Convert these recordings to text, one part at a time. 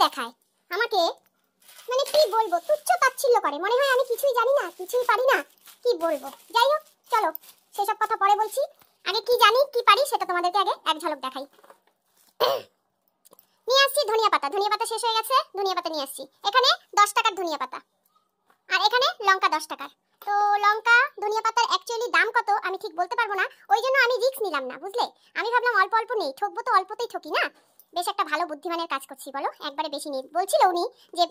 দেখায় আমাকে, মানে কি বলবো, তুচ্ছ তাচ্ছিল্য করে, মনে হয় আমি কিছুই জানি না, কিছুই পারি না, কি বলবো। যাই হোক চলো সেসব কথা পরে বলছি, আগে কি জানি কি পারি সেটা তোমাদেরকে আগে এক ঝলক দেখাই। নিয়ে আসছি ধনিয়া পাতা, ধনিয়া পাতা শেষ হয়ে গেছে, ধনিয়া পাতা নিয়ে আসছি। এখানে 10 টাকার ধনিয়া পাতা, আর এখানে লঙ্কা 10 টাকার। তো লঙ্কা ধনিয়া পাতার অ্যাকচুয়ালি দাম কত আমি ঠিক বলতে পারবো না, ওই জন্য আমি রিস্ক নিলাম না, বুঝলে। আমি ভাবলাম অল্প অল্প নেই, ঠকবো তো অল্পতেই ঠকি না। বেশ একটা ভালো বুদ্ধিমানের কাজ করছি বলো, একবারে বেশি নেই বলছিল উনি যে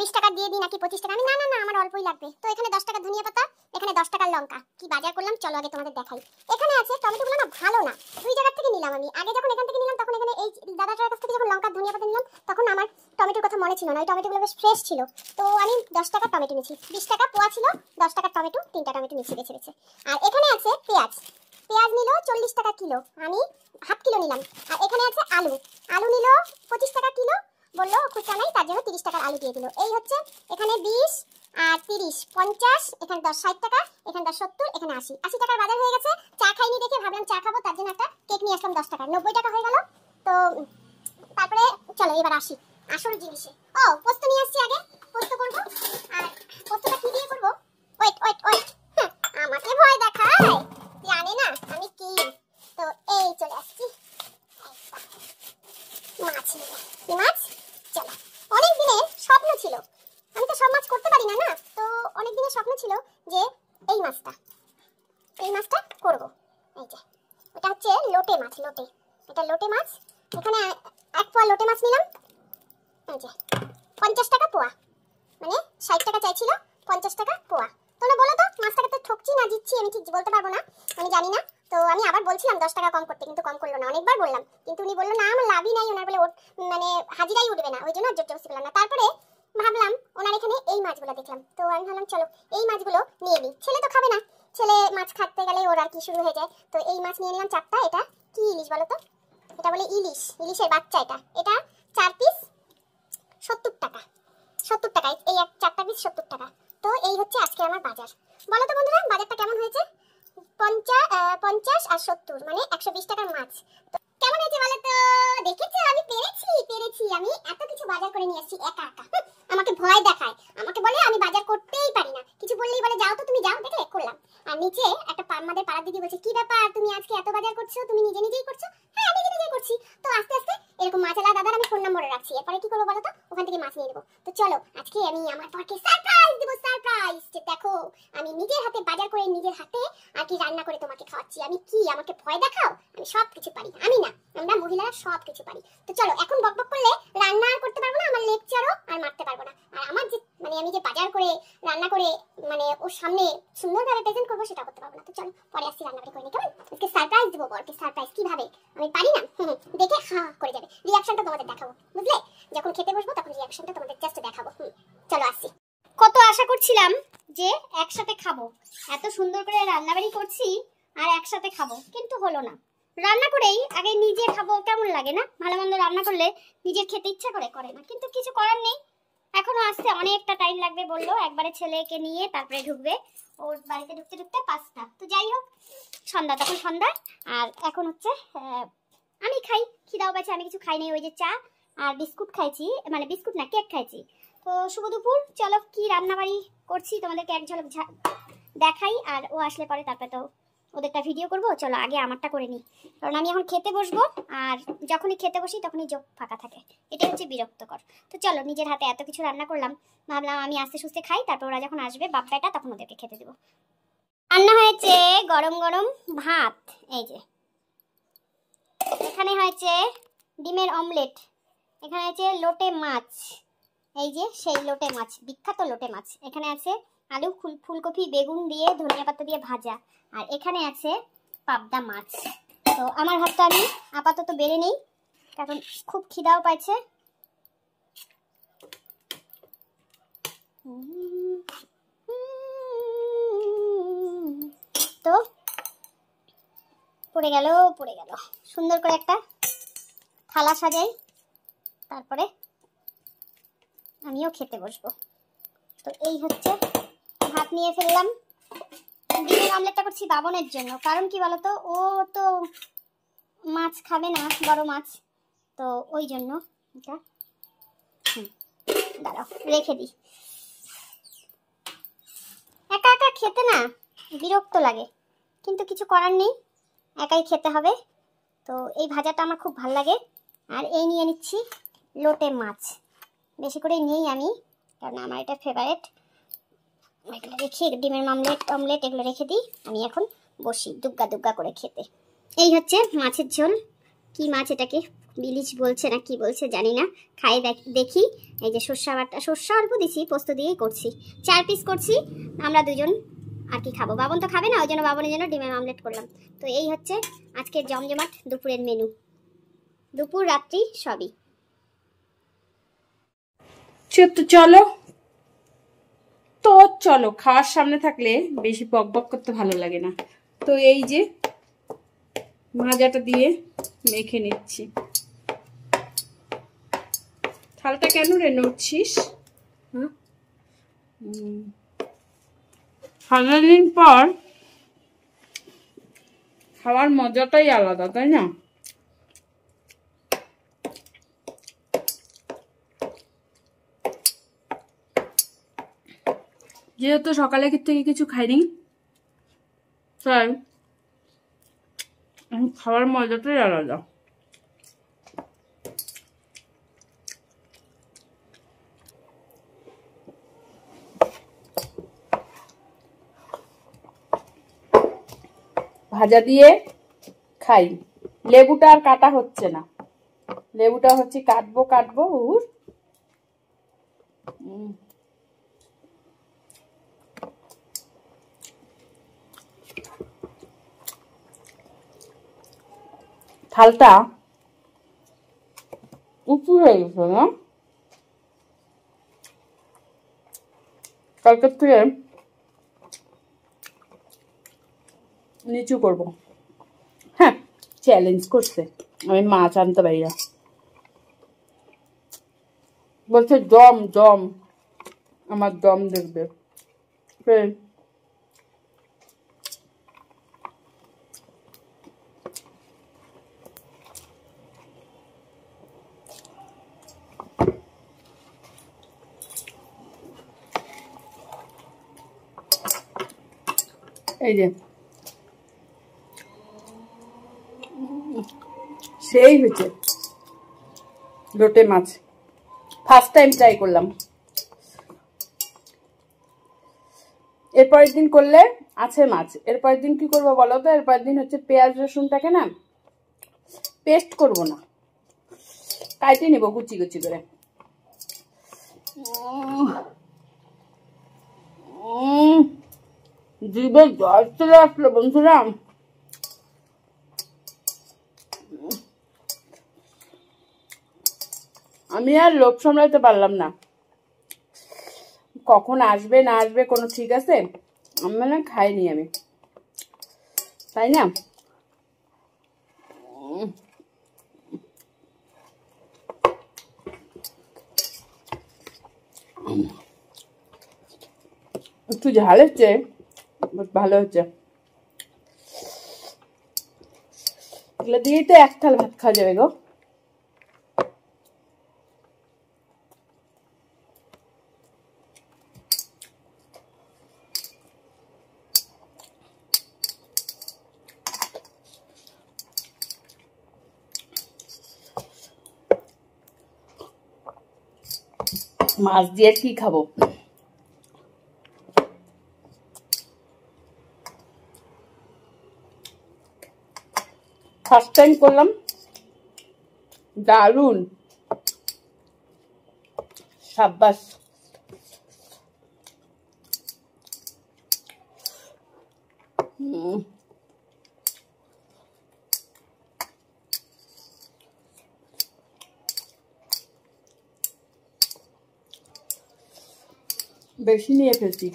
20 টাকা দিয়ে দিই নাকি 25 টাকা। আমি না না না, আমার অল্পই লাগবে। তো এখানে 10 টাকার ধনিয়া পাতা, এখানে 10 টাকার লঙ্কা। কি বাজার করলাম চলো আগে তোমাদের দেখাই। এখানে আছে টমেটোগুলো না ভালো না, দুই জায়গা থেকে নিলাম আমি। আগে যখন এখান থেকে নিলাম তখন এখানে এই দাদাটার কাছ থেকে যখন লঙ্কা ধনিয়া পাতা নিলাম তখন আমার টমেটোর কথা মনে ছিল না, ওই টমেটোগুলো বেশ ফ্রেশ ছিল। তো আমি 10 টাকার টমেটো নিয়েছি, 20 টাকা পোয়া ছিল, 10 টাকার টমেটো, 3টা টমেটো নিয়েছি বেছে বেছে। আর এখানে আছে পেঁয়াজ, পেঁয়াজ নিল 40 টাকা কিলো, আমি হাফ কিলো নিলাম। আর এখানে আছে আলু, আলু নিল 25 টাকা কিলো, বললো খুচরা নাই তার জন্য 30 টাকার আলু দিয়ে দিল। এই হচ্ছে এখানে 20 আর 30 50, এখানে 10 60 টাকা, এখানে 10 70, এখানে 80 80 টাকার বাজার হয়ে গেছে। চা খাইনি দেখে ভাবলাম চা খাবো, তার জন্য একটা কেক নিয়ে আসলাম 10 টাকা, 90 টাকা হয়ে গেল। তো তারপরে চলো এবার আসি আসল জিনিসে। ও পোস্ত নিয়ে আসছি, আগে পোস্ত করবো। আর পোস্তটা কি দিয়ে করবো, ওয়েট ওয়েট ওয়েট, আমাকে ভয় দেখায়, জানে না আমি কি। তো এই চলে আসছি, মাছ নিয়ে। কি মাছ, চলো। অনেক দিনের স্বপ্ন ছিল, আমি তো সব মাছ করতে পারি না না, তো অনেক দিনের স্বপ্ন ছিল যে এই মাছটা করবো। এই যে এটা হচ্ছে লোটে মাছ, লোটে, এটা লোটে মাছ। এখানে 1 পোয়া লোটে মাছ নিলাম, এই যে 50 টাকা পোয়া, মানে 60 টাকা চাইছিল, 50 টাকা পোয়া। তোমরা বলো তো মাছটাকে তো ঠকছি না জিতছি আমি ঠিক বলতে পারবো না, আমি জানি না। তো আমি আবার বলছিলাম 10 টাকা কম করতে, কিন্তু কম করলো না, অনেকবার বললাম কিন্তু উনি বললো না আমার লাভই নাই, ওনার বলে মানে হাজিরাই উঠবে না, ওই জন্য জোর জবরদস্তি করলাম না। তারপরে ভাবলাম ওনার এখানে এই মাছগুলো দেখলাম, তো আমি ভাবলাম চলো এই মাছগুলো নিয়ে নিই, ছেলে তো খাবে না, ছেলে মাছ খাতে গেলে ওর আর কি শুরু হয়ে যায়। তো এই মাছ নিয়ে নিলাম 4টা। এটা কি ইলিশ বলো তো, এটা বলে ইলিশ, ইলিশের বাচ্চা এটা। এটা 4 পিস 70 টাকা, 70 টাকা, এই 4টা পিস 70 টাকা। তো এই হচ্ছে আজকে আমার বাজার। বলো তো বন্ধুরা বাজারটা কেমন হয়েছে, 50 আর 70 মানে 120 টাকার মাছ। তো কেমন হয়েছে বলো তো, দেখেছো আমি পেরেছি, আমি এত কিছু বাজার করে নিয়ে আসছি একা একা। আমাকে ভয় দেখায়, আমাকে বলে আমি বাজার করতেই পারি না, কিছু বললেই বলে যাও তো তুমি যাও, দেখে করলাম। আর নিচে একটা আমাদের পাড়ার দিদি বলছে কি ব্যাপার তুমি আজকে এত বাজার করছো, তুমি নিজে নিজেই করছো? হ্যাঁ নিজে নিজেই করছি। তো আস্তে আস্তে এরকম মাছালা দাদার আমি ফোন নম্বরে রাখছি, এরপরে কি করবো বলো তো, ওখান থেকে মাছ নিয়ে নেবো। তো চলো আজকে আমি আমার পরকে সারপ্রাইজ দেবো, সারপ্রাইজ, যে দেখো আমি নিজের হাতে বাজার করে নিজের হাতে আর কি রান্না করে তোমাকে খাওয়াচ্ছি। আমি কি আমাকে ভয় দেখাও, আমি সব কিছু পারি। আমি না, আমরা মহিলারা সব কিছু পারি। তো চলো এখন বকবক করলে রান্না আর করতে পারবো না, আমার লেকচারও আর মারতে পারবো না। আর আমার যে মানে আমি যে বাজার করে রান্না করে মানে ওর সামনে সুন্দরভাবে প্রেজেন্ট করবো সেটা করতে পারবো না। তো চলো পরে আসছি রান্না করে নিই, কেমন? আজকে সারপ্রাইজ দেবো বরকে, সারপ্রাইজ কিভাবে আমি পারি না, দেখে হা করে যাবে, রিঅ্যাকশনটা তোমাদের দেখাবো, বুঝলে? যখন খেতে বসবো তখন রিঅ্যাকশনটা তোমাদের জাস্ট দেখাবো। চলো আসছি। কত আশা করছিলাম যে একসাথে খাবো, এত সুন্দর করে রান্নাবাড়ি করছি আর একসাথে খাবো, কিন্তু হলো না। রান্না করেই আগে নিজে খাবো, কেমন লাগে না? ভালো মন্দ রান্না করলে নিজের খেতে ইচ্ছা করে না, কিন্তু কিছু করার নেই। এখনো আসতে অনেকটা টাইম লাগবে বললো, একবারে ছেলেকে নিয়ে তারপরে ঢুকবে, ওর বাড়িতে ঢুকতে ঢুকতে 5টা। তো যাই হোক সন্ধ্যা, তখন সন্ধ্যা। আর এখন হচ্ছে আমি খাই, খিদাও পাচ্ছে, আমি কিছু খাইনি, ওই যে চা আর বিস্কুট খাইছি, মানে বিস্কুট না কেক খাইছি। তো শুভ দুপুর, চলো কি রান্নাবাড়ি করছি তোমাদেরকে এক ঝলক দেখাই। আর ও আসলে পরে তারপরে তো ওদেরটা ভিডিও করবো। চলো আগে আমারটা করে নিই, কারণ আমি এখন খেতে বসবো, আর যখনই খেতে বসি তখনই চোখ ফাঁকা থাকে, এটা হচ্ছে বিরক্তকর। তো চলো নিজের হাতে এত কিছু রান্না করলাম, ভাবলাম আমি আস্তে সুস্তে খাই, তারপর ওরা যখন আসবে বাপ বেটা তখন ওদেরকে খেতে দেবো। রান্না হয়েছে গরম গরম ভাত, এই যে এখানে হয়েছে ডিমের অমলেট, এখানে আছে লোটে মাছ, এই যে সেই লোটে মাছ, বিখ্যাত লোটে মাছ। এখানে আছে আলু ফুলকপি বেগুন দিয়ে ধনিয়া পাতা দিয়ে ভাজা, আর এখানে আছে পাবদা মাছ। তো আমার ভাতটা আমি আপাতত বেড়ে নেই, কারণ খুব খিদাও পাইছে। তো পড়ে গেল সুন্দর করে একটা থালা সাজাই, তারপরে আমিও খেতে বসবো। তো এই হচ্ছে ভাত নিয়ে ফেললাম। ডিমের অমলেটটা করছি বাবনের জন্য, কারণ কি বলতো ও তো মাছ খাবে না, বড় মাছ, তো ওই জন্য এটা দাঁড়াও রেখে দিই। একা একা খেতে না বিরক্ত লাগে, কিন্তু কিছু করার নেই, একাই খেতে হবে। তো এই ভাজাটা আমার খুব ভালো লাগে। আর এই নিয়ে নিচ্ছি লোটে মাছ, বেশি করে নিয়েই আমি, কারণ আমার এটা ফেভারিট। এগুলো রেখে ডিমের অমলেট এগুলো রেখে দিই, আমি এখন বসি দুগ্গা দুগ্গা করে খেতে। এই হচ্ছে মাছের ঝোল। কি মাছ এটাকে ইলিশ বলছে না কি বলছে জানি না, খাই দেখি। এই যে সর্ষা বাটা, সর্ষা অল্প দিছি, পোস্ত দিয়েই করছি, 4 পিস করছি। আমরা দুজন আর কি খাবো, বাবন তো খাবে না, ওই জন্য বাবনের জন্য ডিমের অমলেট করলাম। তো এই হচ্ছে আজকের জমজমাট দুপুরের মেনু, দুপুর রাত্রি সবই। চলো তো চলো, খাওয়ার সামনে থাকলে বেশি বক বক করতে ভালো লাগে না। তো এই যে ভাজাটা দিয়ে মেখে নিচ্ছি। থালটা কেন রে নড়ছিস? সারাদিন পর খাওয়ার মজাটাই আলাদা, তাই না? যেহেতু সকালে থেকে কিছু খাইনি, তাই খাওয়ার মজাটাই আলাদা। ভাজা দিয়ে খাই। লেবুটা আর কাটা হচ্ছে না, লেবুটা হচ্ছে কাটবো থালটা উঁচু হয়ে গেছে না, কালকের থেকে নিচু করব। হ্যাঁ, চ্যালেঞ্জ করছে আমি মাছ আনতে পারি না, বলছে দম আমার দম দেখবে। এই যে সেই হয়েছে লোটে মাছ, ফার্স্ট টাইম ট্রাই করলাম। এরপরের দিন করলে আছে মাছ, এরপরের দিন কি করবো বলো তো? এরপরের দিন হচ্ছে পেঁয়াজ রসুনটাকে না পেস্ট করব না, কাটে নেবো কুচি কুচি করে। জিভে জল চলে আসলো বন্ধুরা। আমি আর লোভ সামলাতে পারলাম না, কখন আসবে না আসবে কোনো ঠিক আছে? আমি মানে খাইনি আমি, তাই না? একটু ঝাল হচ্ছে, ভালো হচ্ছে। এগুলো দিয়েই তো এক থাল ভাত খাওয়া যাবে গো। মাছ দিয়ে কি খাবো? ফার্স্ট টাইম করলাম, দারুন, সাব্বাস। বেশি নিয়ে ফেলছি।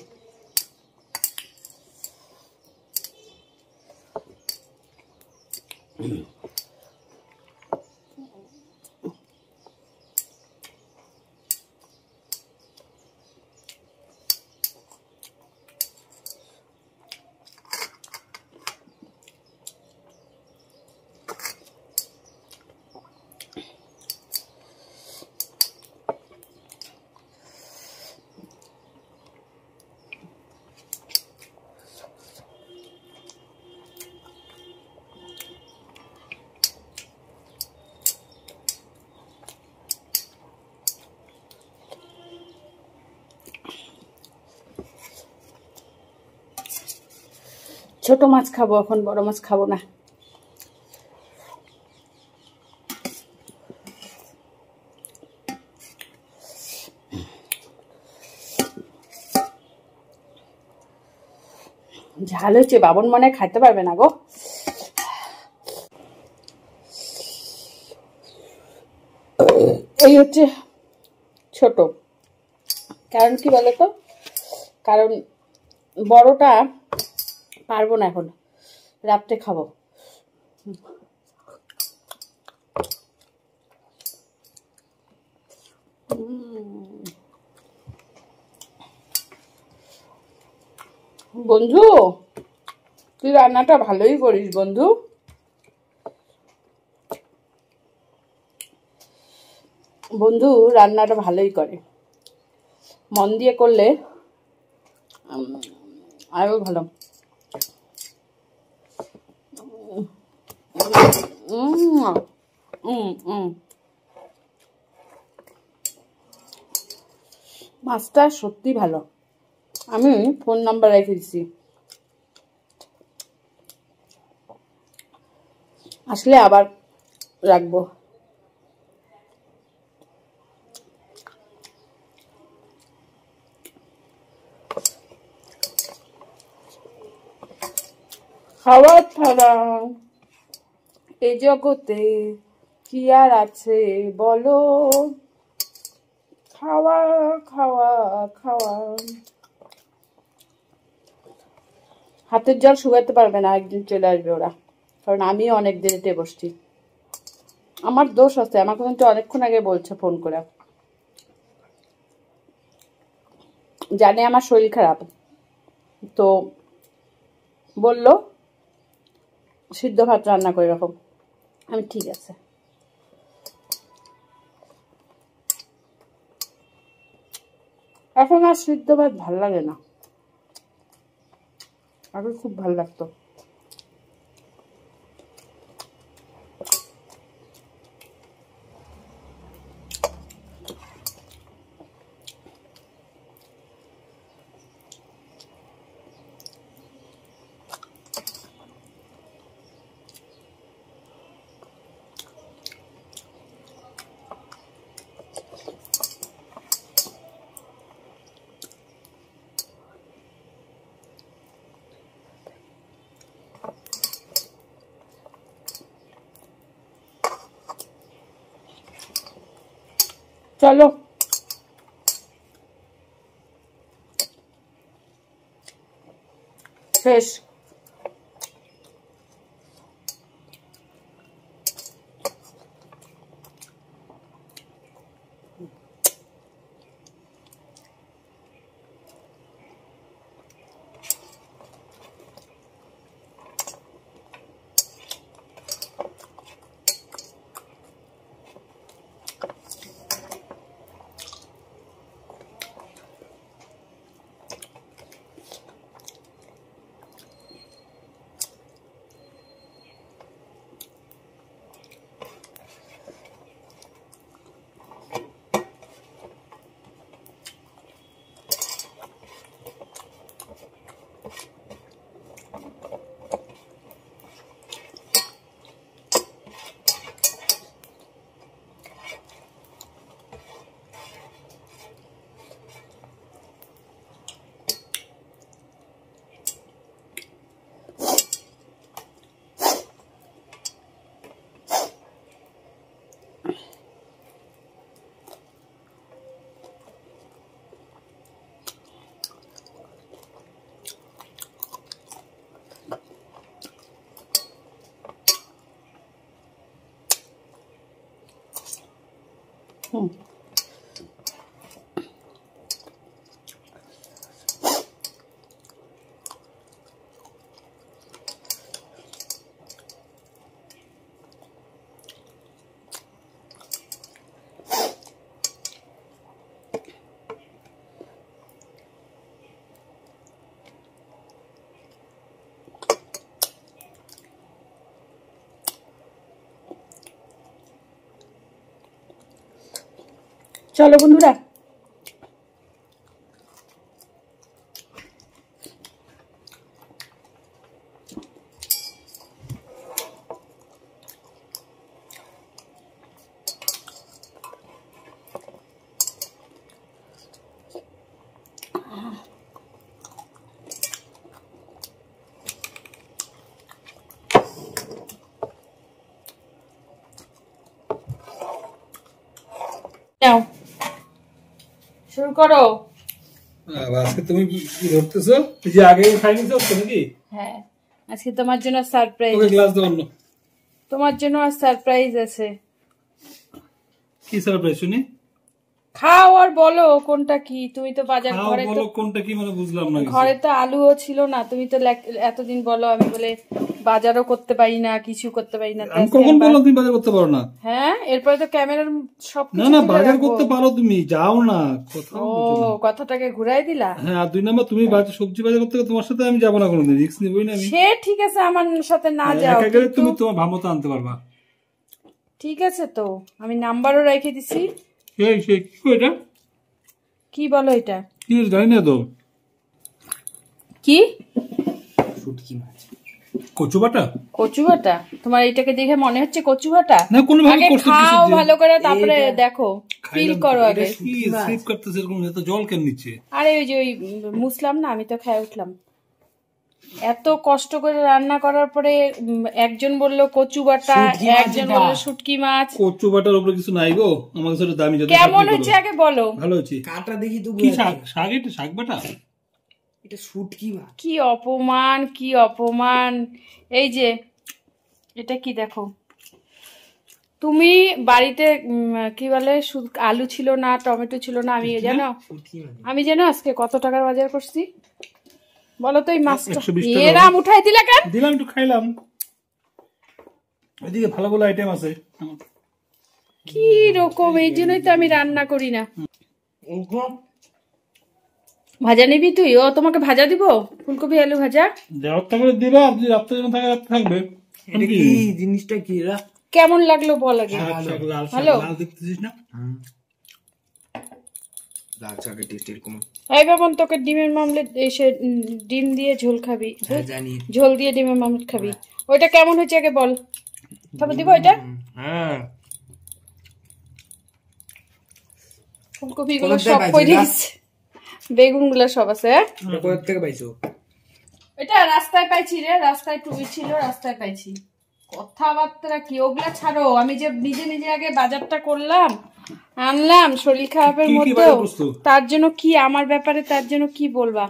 ছোট মাছ খাবো এখন, বড় মাছ খাবো না। ঝাল হয়েছে, বাবন মনে হয় খাইতে পারবে না গো। এই হচ্ছে ছোট, কারণ কি বলতো, কারণ বড়টা পারবো না এখন, রাত্রে খাবো। বন্ধু, তুই রান্নাটা ভালোই করিস বন্ধু। বন্ধু রান্নাটা ভালোই করে, মন দিয়ে করলে আরো ভালো। মাছটা সত্যি ভালো। আমি ফোন নাম্বার রেখে দিচ্ছি, আসলে আবার রাখবো। খাওয়া ছাড়া এই জগতে কি আর আছে বলো, খাওয়া খাওয়া খাওয়া। হাতের জল শুকাতে পারবে না, একদিন চলে আসবে ওরা, কারণ আমিও অনেক দেরিতে বসছি। আমার দোষ আছে, আমাকে কিন্তু অনেকক্ষণ আগে বলছে ফোন করে, জানে আমার শরীর খারাপ, তো বললো সিদ্ধ ভাত রান্না করে এরকম। আমি ঠিক আছে। এখন আর সিদ্ধ ভাত ভাল লাগে না, আগে খুব ভাল লাগতো। চলো শেষ। চলো বন্ধুরা, নাও শুরু করো। আজকে তুমি কি ধরতেছো? এই যে আগে খাই নিছো নাকি? হ্যাঁ, আজকে তোমার জন্য সারপ্রাইজ। ওকে গ্লাস দাও অন্য। তোমার জন্য আর সারপ্রাইজ আছে। কি সারপ্রাইজ শুনি? খাও আর বলো কোনটা কি। তুমি তো বাজার খাও ঘরে বলো কোনটা কি মানে বুঝলাম না কিছু। ঘরে তো আলুও ছিল না। তুমি তো এতদিন বলো আমি বলে বাজারও করতে পারি না, কিছু করতে পারি না। আমি কখন বললাম তুমি বাজার করতে পারো না? হ্যাঁ, এরপরে তো ক্যামেরার না সবকিছু না তুলে বাজার রাখবো। করতে পারো তুমি, যাও না কথা। ও, কথাটাকে ঘুরাই দিলা। হ্যাঁ, আর 2 নাম্বার তুমি বাজার সবজি বাজার করতে গেলে তোমার সাথে আমি যাবো না কোনোদিন, রিস্ক নিবই না আমি। সে ঠিক আছে, আমার সাথে না যাও, একা গেলে কিন্তু তুমি তোমার ভামতো আনতে পারবা। ঠিক আছে তো, আমি নাম্বারও রেখে দিছি। এই সে কি কো এটা? কি বলো এটা? কি জানি না তো। কি শুটকি মাছ, কচু বাটা? কচু বাটা? তোমার এইটাকে দেখে মনে হচ্ছে কচু বাটা? না কোনো ভাবে আগে করতে খাও ভালো করে, তারপরে দেখো, ফিল করো আগে। কি স্লিপ করতেছে এরকম, এত জল কেন নিচ্ছে? আরে ওই যে ওই মুসলাম না, আমি তো খেয়ে উঠলাম। এত কষ্ট করে রান্না করার পরে একজন বললো কচু বাটা, একজন বললো শুটকি মাছ। কচু বাটার উপরে কিছু নাই গো, আমার কাছে দামি। যত কেমন হয়েছে আগে বলো। ভালো হয়েছে। কাটা দেখি তো কি শাক? শাক? এটা শাক বাটা? এটা শুটকি মাছ। কি অপমান, কি অপমান। এই যে এটা কি দেখো, তুমি বাড়িতে কি বলে আলু ছিল না, টমেটো ছিল না, আমি জানো শুটকি মাছ আমি জানো আজকে কত টাকার বাজার করছি বলো তো? এই মাছটা 120 টাকা। এরাম উঠাই দিলা কেন? দিলাম, একটু খাইলাম। এদিকে ভালো ভালো আইটেম আছে। কি রকম, এই জন্যই তো আমি রান্না করি না। ভাজা নিবি তুই? ও তোমাকে ভাজা দিব, ফুলকপি আলু ভাজা। দেওয়ার করে দিবা, আপনি রাত্রে যখন থাকে রাত্রে থাকবে। এটা কি জিনিসটা কি এরা? কেমন লাগলো বল আগে। শাক, শাক, লাল শাক, ভালো? লাল দেখতেছিস না? লাল শাকের টেস্ট এরকম। এই বাবন, তোকে ডিমের মামলেট এসে ডিম দিয়ে ঝোল খাবি, হ্যাঁ জানি। ঝোল দিয়ে ডিমের মামলেট খাবি। ওইটা কেমন হয়েছে আগে বল, তবে দিব এটা। হ্যাঁ, ফুলকপি গুলো সব পড়ে গেছে, বেগুন গুলো সব আছে। এটা কোথা থেকে পাইছো? এটা রাস্তায় পাইছি রে, রাস্তায় টুবি ছিল, রাস্তায় পাইছি। কথাবার্তা কি, ওগুলা ছাড়ো। আমি যে নিজে নিজে আগে বাজারটা করলাম, আনলাম শরীর খারাপের কি কি মধ্যে, বাজার করছো? তার জন্য কি আমার ব্যাপারে, তার জন্য কি বলবা?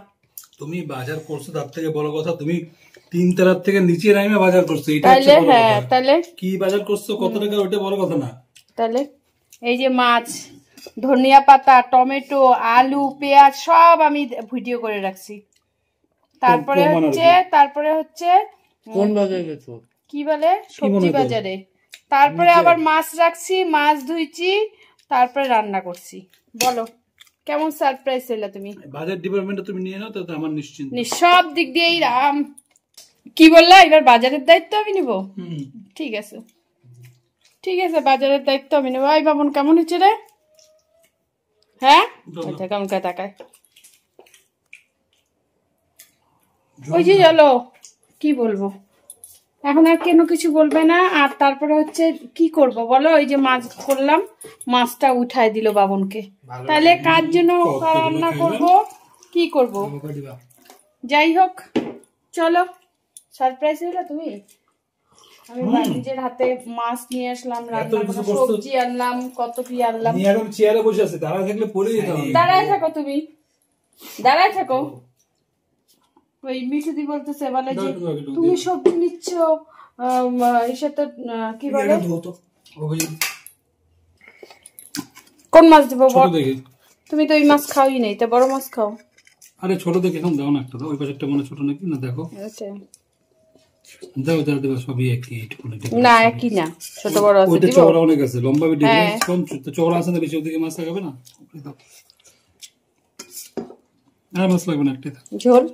তুমি বাজার করছো, তার থেকে বড় কথা তুমি 3 তলার থেকে নিচে নামে বাজার করছো, এটা তাইলে হচ্ছে বড় হ্যাঁ, কথা। তাহলে কি বাজার করছো, কত টাকা, ওটা বড় কথা না। তাহলে এই যে মাছ, ধনিয়া পাতা, টমেটো, আলু, পেঁয়াজ সব আমি ভিডিও করে রাখছি। তারপরে প্রমাণ আর হচ্ছে, তারপরে হচ্ছে কোন বাজারে গেছো? কি বলে সবজি মনে করো? বাজারে। তারপরে আবার মাছ রাখছি, মাছ ধুইছি, তারপরে রান্না করছি। বলো কেমন সারপ্রাইজ হইলা তুমি? বাজার ডিপার্টমেন্টে তুমি নিয়ে নাও, তাতে আমার নিশ্চিন্ত। সব দিক দিয়েই রাম। কি বললা? এবার বাজারের দায়িত্ব আমি নিব? ঠিক আছে, ঠিক আছে, বাজারের দায়িত্ব আমি নেবো। এই বাবন কেমন হচ্ছে রে? হ্যাঁ, কেমন কে তাকায়। ওই যে চলো, কি বলবো এখন, আর কেন কিছু বলবে না। আর তারপরে হচ্ছে কি করব বলো? ওই যে মাছ করলাম, মাছটা উঠাই দিল বাবনকে। তাহলে কার জন্য রান্না করব, কি করব? যাই হোক, চলো, সারপ্রাইজ হইলো তুমি। আমি নিজের হাতে মাছ নিয়ে আসলাম, রান্না করলাম, সবজি আনলাম, কত কি আনলাম। আমি এখন চেয়ারে বসে আছি, দাঁড়ায় থাকলে পড়ে যেতে হবে। দাঁড়ায় থাকো তুমি, দাঁড়ায় থাকো। ওই মিঠুদি বলতেছে, বলে যে তুমি সবজি নিচ্ছ, এসে তো কি বলে, কোন মাছ দিব? ছোট দেখে। তুমি তো ওই মাছ খাওই নাই, তা বড় মাছ খাও। আরে ছোট দেখে এখন দাও না একটা, দাও। ওই পাশে একটা মনে ছোট নাকি না, দেখো। আচ্ছা, দাও দাও দাও, সবই একই, এইটুকু নাকি। না একই না, ছোট বড় আছে। ওইটা দিব? চওড়া অনেক আছে, লম্বা বেশি হ্যাঁ। কম, তো চওড়া আছে না বেশি, ওদিকে মাছ লাগাবে না। দাও। আর মাছ লাগবে না, একটাই দাও। ঝোল।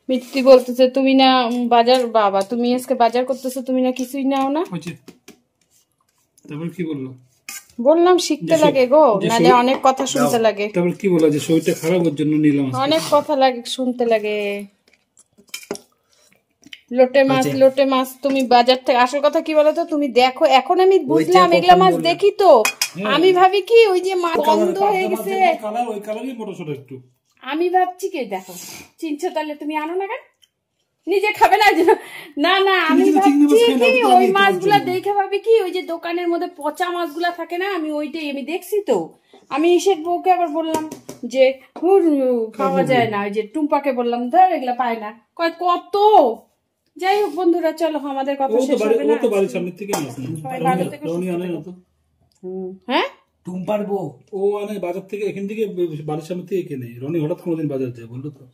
মিত্তি বলতেছে তুমি না বাজার, বাবা তুমি আজকে বাজার করতেছো, তুমি না কিছুই নাও না। হয়েছে। তারপর কি বললো? বললাম শিখতে লাগে গো, নালে অনেক কথা শুনতে লাগে। তারপর কি বললো? যে শরীরটা খারাপ, ওর জন্য নিলাম আজকে। অনেক কথা লাগে, শুনতে লাগে। লোটে মাছ, লোটে মাছ তুমি বাজার থেকে, আসল কথা কি বলতো, তুমি দেখো, এখন আমি বুঝলাম এগুলা মাছ দেখি তো, আমি ভাবি কি ওই যে মাছ বন্ধ হয়ে গেছে, কালার ওই কালারই মোটা ছোট একটু। আমি ভাবছি কি, দেখো চিনছো, তাহলে তুমি আনো না কেন? নিজে খাবে না না না আমি তুমি চিংড়ি মাছ ভাবছি খাই না, কি তো ওই আমি তোমার মাছগুলা জন্য। দেখে ভাবি কি ওই যে দোকানের মধ্যে পচা মাছগুলা থাকে না, আমি ওইটাই আমি দেখছি তো। আমি এসে বউকে আবার বললাম যে হুর পাওয়া যায় না, ওই যে টুম্পাকে বললাম ধর এগুলা পায় না, কয় কত। যাই হোক বন্ধুরা, চলো আমাদের কথা ও তো শেষ বাড়ি হবে ও না। তো বাড়ির সামনে থেকে মাছ নেই। সবাই ভালো থেকো, রনি সুস্থ আনে না থেকো। তো। হ্যাঁ টুম্পার বউ ও আনে বাজার থেকে, এখান থেকে বাড়ির সামনে থেকে কেনে। রনি হঠাৎ কোনোদিন বাজার যায় বললো তো।